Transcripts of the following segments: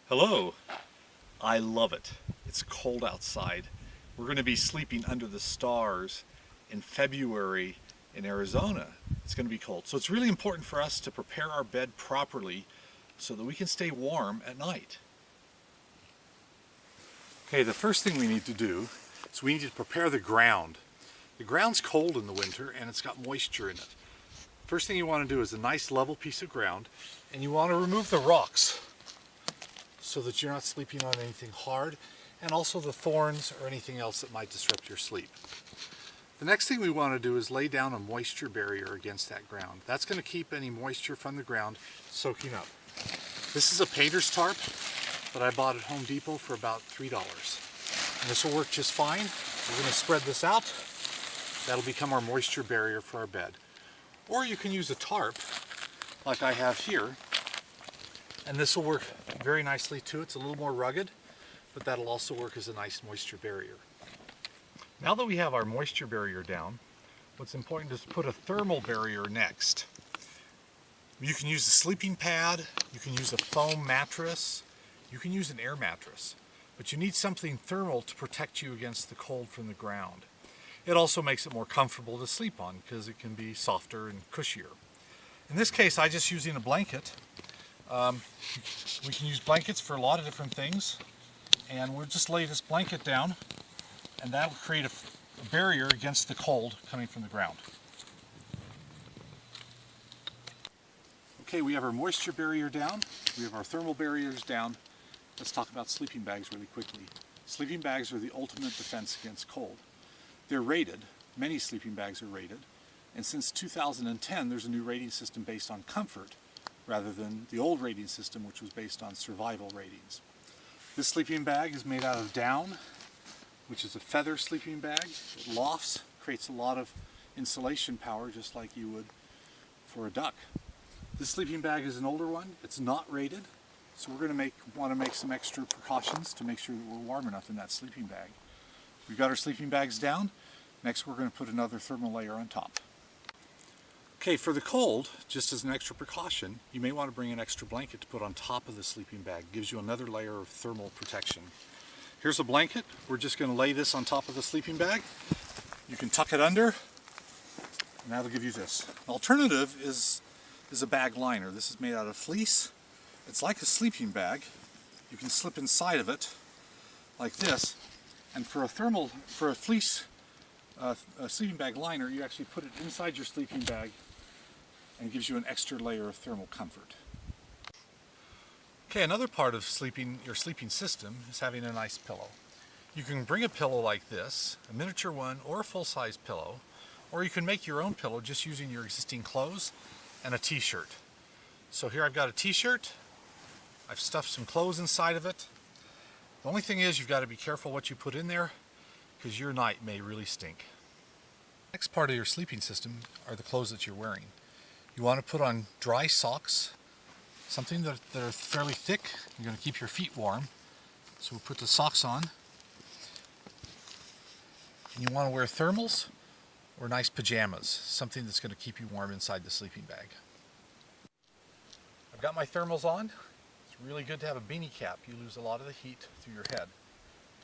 Hello. I love it. It's cold outside. We're going to be sleeping under the stars in February in Arizona. It's going to be cold. So it's really important for us to prepare our bed properly so that we can stay warm at night. Okay, the first thing we need to do is we need to prepare the ground. The ground's cold in the winter and it's got moisture in it. First thing you want to do is a nice level piece of ground, and you want to remove the rocks so that you're not sleeping on anything hard, and also the thorns or anything else that might disrupt your sleep. The next thing we want to do is lay down a moisture barrier against that ground. That's going to keep any moisture from the ground soaking up. This is a painter's tarp that I bought at Home Depot for about $3. And this will work just fine. We're going to spread this out. That'll become our moisture barrier for our bed. Or you can use a tarp like I have here, and this will work very nicely too. It's a little more rugged, but that'll also work as a nice moisture barrier. Now that we have our moisture barrier down, what's important is to put a thermal barrier next. You can use a sleeping pad, you can use a foam mattress, you can use an air mattress, but you need something thermal to protect you against the cold from the ground. It also makes it more comfortable to sleep on because it can be softer and cushier. In this case, I'm just using a blanket. We can use blankets for a lot of different things, and we'll just lay this blanket down, and that will create a barrier against the cold coming from the ground. Okay, we have our moisture barrier down, we have our thermal barriers down. Let's talk about sleeping bags really quickly. Sleeping bags are the ultimate defense against cold. They're rated, many sleeping bags are rated, and since 2010 there's a new rating system based on comfort rather than the old rating system, which was based on survival ratings. This sleeping bag is made out of down, which is a feather sleeping bag. It lofts, creates a lot of insulation power just like you would for a duck. This sleeping bag is an older one. It's not rated, so we're going to want to make some extra precautions to make sure that we're warm enough in that sleeping bag. We've got our sleeping bags down. Next we're going to put another thermal layer on top. Okay, for the cold, just as an extra precaution, you may want to bring an extra blanket to put on top of the sleeping bag. It gives you another layer of thermal protection. Here's a blanket. We're just going to lay this on top of the sleeping bag. You can tuck it under, and that'll give you this. An alternative is a bag liner. This is made out of fleece. It's like a sleeping bag. You can slip inside of it like this, and for a fleece a sleeping bag liner, you actually put it inside your sleeping bag, and it gives you an extra layer of thermal comfort. Okay, another part of your sleeping system is having a nice pillow. You can bring a pillow like this, a miniature one or a full-size pillow, or you can make your own pillow just using your existing clothes and a t-shirt. So here I've got a t-shirt, I've stuffed some clothes inside of it. The only thing is you've got to be careful what you put in there, because your night may really stink. Next part of your sleeping system are the clothes that you're wearing. You want to put on dry socks, something that are fairly thick. You're going to keep your feet warm. So we'll put the socks on. And you want to wear thermals or nice pajamas, something that's going to keep you warm inside the sleeping bag. I've got my thermals on. It's really good to have a beanie cap. You lose a lot of the heat through your head.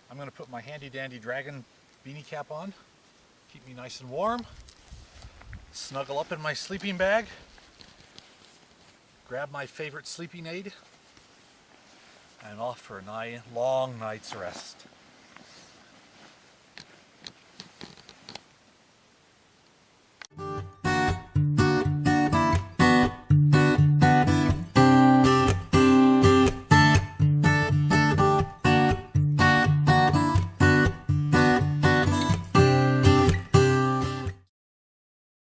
I'm going to put my handy dandy Dragon beanie cap on, keep me nice and warm, snuggle up in my sleeping bag, grab my favorite sleeping aid, and off for a long night's rest.